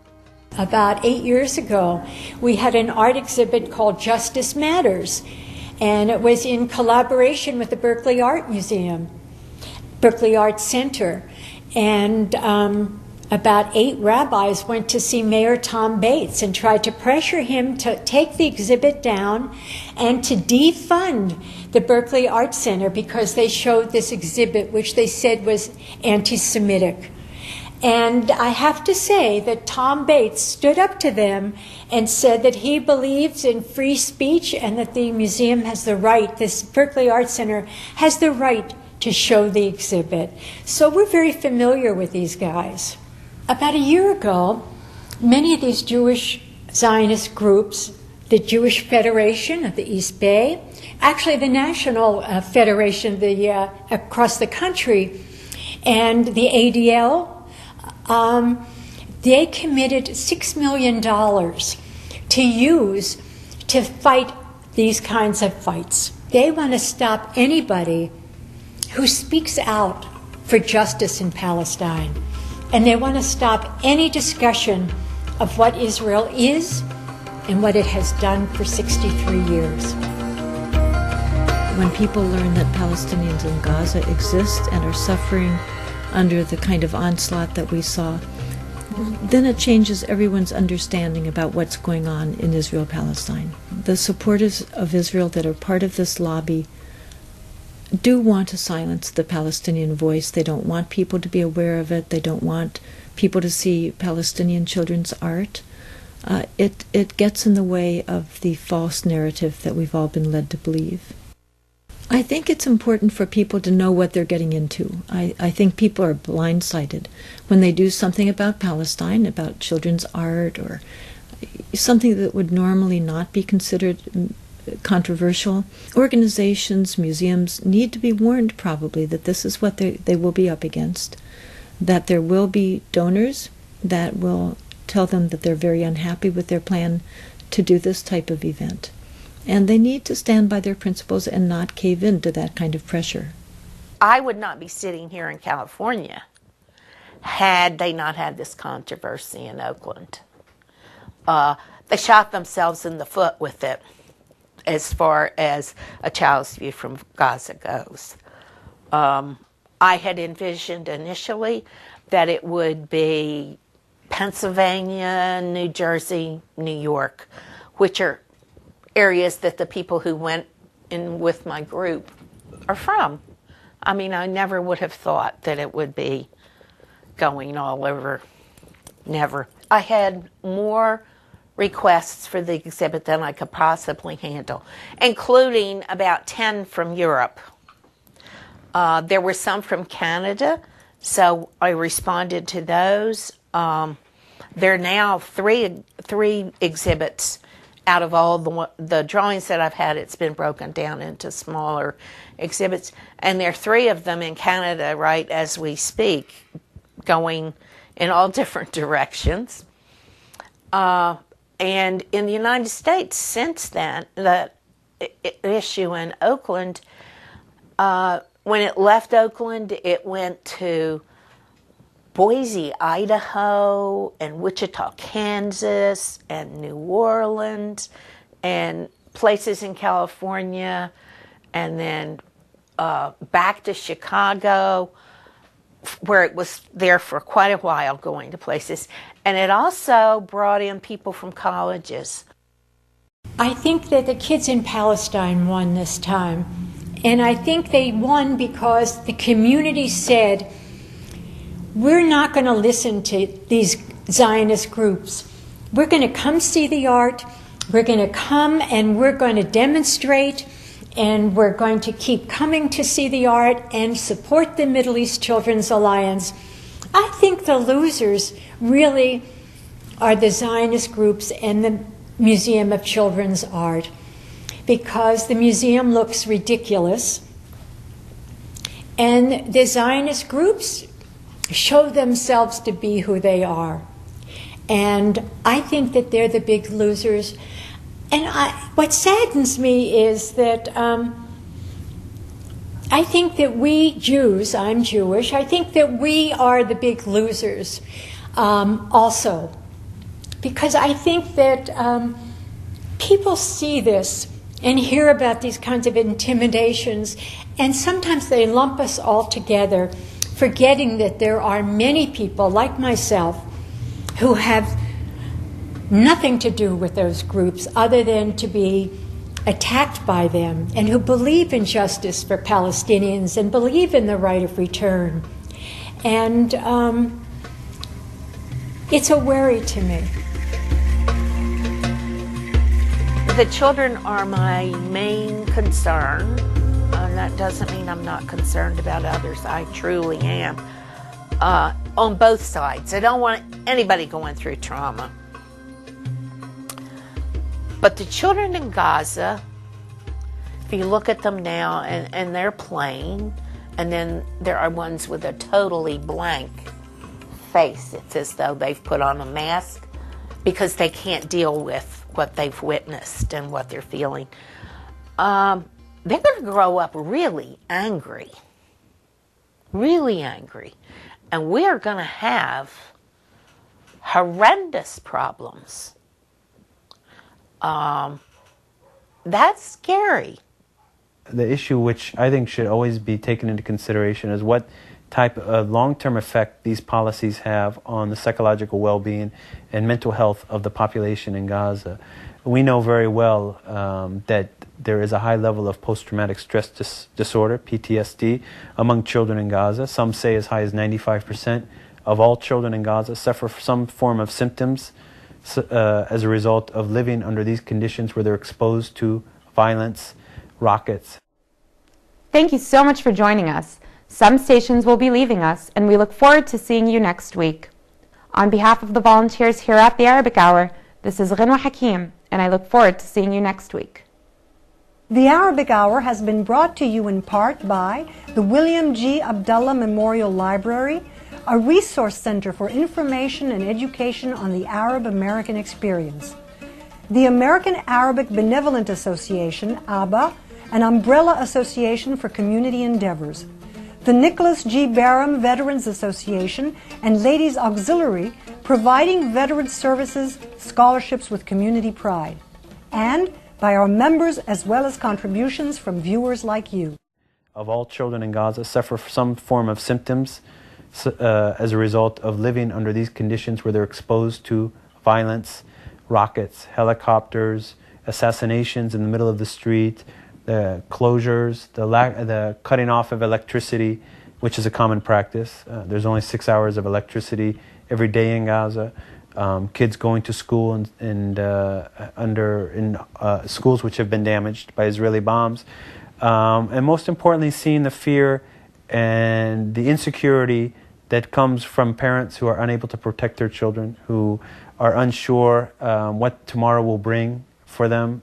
[SPEAKER 5] About 8 years ago, we had an art exhibit called Justice Matters, and it was in collaboration with the Berkeley Art Museum, Berkeley Art Center, and about 8 rabbis went to see Mayor Tom Bates and tried to pressure him to take the exhibit down and to defund the Berkeley Art Center because they showed this exhibit which they said was anti-Semitic. And I have to say that Tom Bates stood up to them and said that he believes in free speech and that the museum has the right, this Berkeley Art Center has the right to show the exhibit. So we're very familiar with these guys. About a year ago, many of these Jewish Zionist groups, the Jewish Federation of the East Bay, actually the National Federation across the country, and the ADL, they committed $6 million to use to fight these kinds of fights. They want to stop anybody who speaks out for justice in Palestine. And they want to stop any discussion of what Israel is and what it has done for 63 years.
[SPEAKER 7] When people learn that Palestinians in Gaza exist and are suffering under the kind of onslaught that we saw, then it changes everyone's understanding about what's going on in Israel-Palestine. The supporters of Israel that are part of this lobby do want to silence the Palestinian voice. They don't want people to be aware of it. They don't want people to see Palestinian children's art. It gets in the way of the false narrative that we've all been led to believe. I think it's important for people to know what they're getting into. I think people are blindsided when they do something about Palestine, about children's art, or something that would normally not be considered controversial. Organizations, museums need to be warned probably that this is what they will be up against, that there will be donors that will tell them that they're very unhappy with their plan to do this type of event. And they need to stand by their principles and not cave in to that kind of pressure.
[SPEAKER 6] I would not be sitting here in California had they not had this controversy in Oakland. They shot themselves in the foot with it as far as a child's view from Gaza goes. I had envisioned initially that it would be Pennsylvania, New Jersey, New York, which are areas that the people who went in with my group are from. I mean, I never would have thought that it would be going all over. Never. I had more requests for the exhibit than I could possibly handle, including about 10 from Europe. There were some from Canada, so I responded to those. There are now three exhibits out of all the drawings that I've had. It's been broken down into smaller exhibits, and there are 3 of them in Canada right as we speak, going in all different directions. And in the United States, since then, the issue in Oakland, when it left Oakland, it went to Boise, Idaho, and Wichita, Kansas, and New Orleans, and places in California, and then back to Chicago, where it was there for quite a while, going to places. And it also brought in people from colleges.
[SPEAKER 5] I think that the kids in Palestine won this time. And I think they won because the community said, we're not going to listen to these Zionist groups. We're going to come see the art. We're going to come and we're going to demonstrate. And we're going to keep coming to see the art and support the Middle East Children's Alliance. I think the losers really are the Zionist groups and the Museum of Children's Art, because the museum looks ridiculous. And the Zionist groups show themselves to be who they are. And I think that they're the big losers. And what saddens me is that I think that we Jews, I'm Jewish, I think that we are the big losers also. Because I think that people see this and hear about these kinds of intimidations, and sometimes they lump us all together, forgetting that there are many people like myself who have nothing to do with those groups other than to be attacked by them, and who believe in justice for Palestinians and believe in the right of return. And it's a worry to me.
[SPEAKER 6] The children are my main concern. That doesn't mean I'm not concerned about others. I truly am. On both sides. I don't want anybody going through trauma. But the children in Gaza, if you look at them now, and they're playing, and then there are ones with a totally blank face. It's as though they've put on a mask because they can't deal with what they've witnessed and what they're feeling. They're going to grow up really angry. Really angry. And we are going to have horrendous problems. That's scary.
[SPEAKER 4] The issue which I think should always be taken into consideration is what type of long-term effect these policies have on the psychological well-being and mental health of the population in Gaza. We know very well that there is a high level of post-traumatic stress disorder, PTSD, among children in Gaza. Some say as high as 95% of all children in Gaza suffer some form of symptoms as a result of living under these conditions where they're exposed to violence, rockets.
[SPEAKER 1] Thank you so much for joining us. Some stations will be leaving us, and we look forward to seeing you next week. On behalf of the volunteers here at the Arabic Hour, this is Ghanwa Hakim, and I look forward to seeing you next week.
[SPEAKER 3] The Arabic Hour has been brought to you in part by the William G. Abdullah Memorial Library, a resource center for information and education on the Arab American experience, the American Arabic Benevolent Association, ABA, an umbrella association for community endeavors, the Nicholas G. Barham Veterans Association and Ladies Auxiliary, providing veteran services, scholarships with community pride, and by our members as well as contributions from viewers like you.
[SPEAKER 4] Of all children in Gaza suffer some form of symptoms as a result of living under these conditions where they're exposed to violence, rockets, helicopters, assassinations in the middle of the street, the closures, the cutting off of electricity, which is a common practice. There's only 6 hours of electricity every day in Gaza. kids going to school in schools which have been damaged by Israeli bombs, and most importantly, seeing the fear and the insecurity that comes from parents who are unable to protect their children, who are unsure what tomorrow will bring for them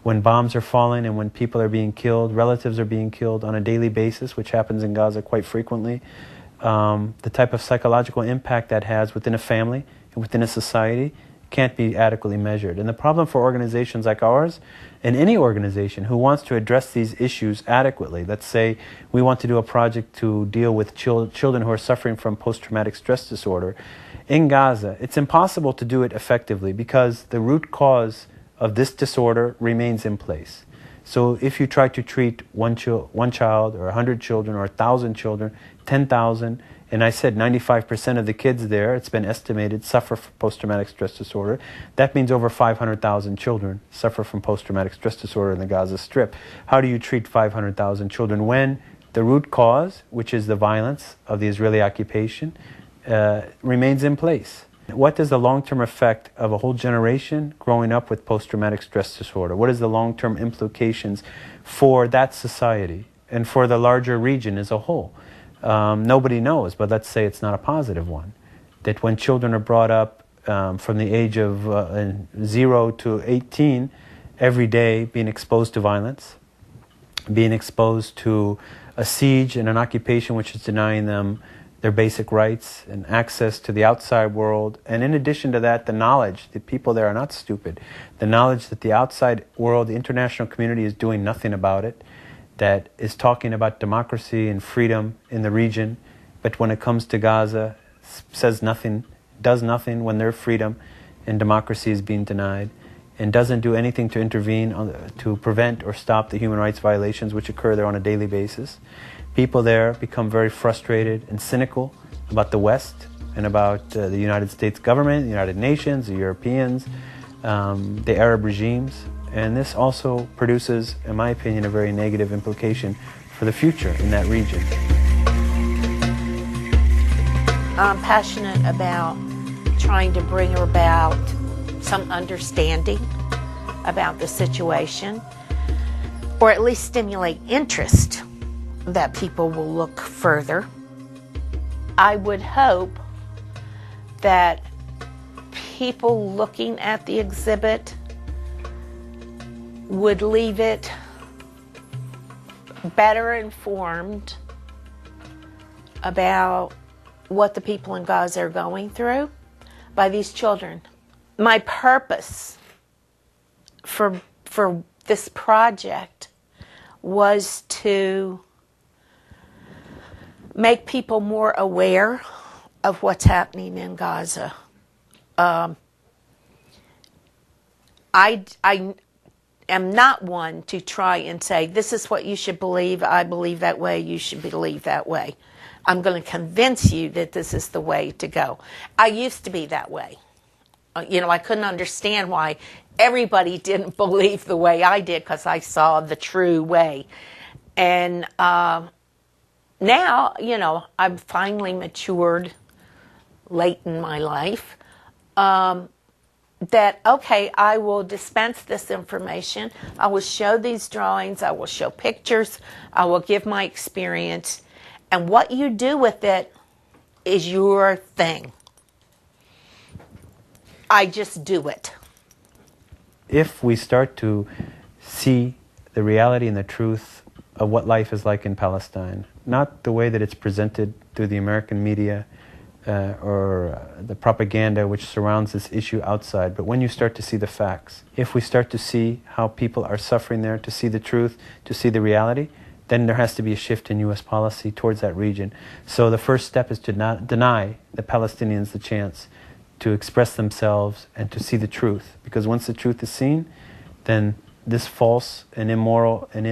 [SPEAKER 4] when bombs are falling and when people are being killed, relatives are being killed on a daily basis, which happens in Gaza quite frequently. The type of psychological impact that has within a family and within a society can't be adequately measured. And the problem for organizations like ours, and any organization who wants to address these issues adequately, let's say we want to do a project to deal with children who are suffering from post-traumatic stress disorder in Gaza, it's impossible to do it effectively because the root cause of this disorder remains in place. So if you try to treat one child or 100 children or 1,000 children, 10,000, and I said 95% of the kids there, it's been estimated, suffer from post-traumatic stress disorder. That means over 500,000 children suffer from post-traumatic stress disorder in the Gaza Strip. How do you treat 500,000 children when the root cause, which is the violence of the Israeli occupation, remains in place? What is the long-term effect of a whole generation growing up with post-traumatic stress disorder? What is the long-term implications for that society and for the larger region as a whole? Nobody knows, but let's say it's not a positive one. That when children are brought up from the age of 0 to 18, every day being exposed to violence, being exposed to a siege and an occupation which is denying them their basic rights and access to the outside world. And in addition to that, the knowledge, the people there are not stupid, the knowledge that the outside world, the international community is doing nothing about it, that is talking about democracy and freedom in the region, but when it comes to Gaza, says nothing, does nothing when their freedom and democracy is being denied, and doesn't do anything to intervene to prevent or stop the human rights violations which occur there on a daily basis. People there become very frustrated and cynical about the West and about the United States government, the United Nations, the Europeans, the Arab regimes. And this also produces, in my opinion, a very negative implication for the future in that region.
[SPEAKER 6] I'm passionate about trying to bring about some understanding about the situation, or at least stimulate interest that people will look further. I would hope that people looking at the exhibit would leave it better informed about what the people in Gaza are going through by these children. My purpose for this project was to make people more aware of what's happening in Gaza. I am not one to try and say, this is what you should believe, I believe that way, you should believe that way. I'm going to convince you that this is the way to go. I used to be that way. I couldn't understand why everybody didn't believe the way I did because I saw the true way. And now, I've finally matured late in my life. That, okay, I will dispense this information. I will show these drawings. I will show pictures. I will give my experience. And what you do with it is your thing. I just do it.
[SPEAKER 4] If we start to see the reality and the truth of what life is like in Palestine, not the way that it's presented through the American media or the propaganda which surrounds this issue outside, but when you start to see the facts, if we start to see how people are suffering there, to see the truth, to see the reality, then there has to be a shift in U.S. policy towards that region. So the first step is to not deny the Palestinians the chance to express themselves and to see the truth, because once the truth is seen, then this false and immoral and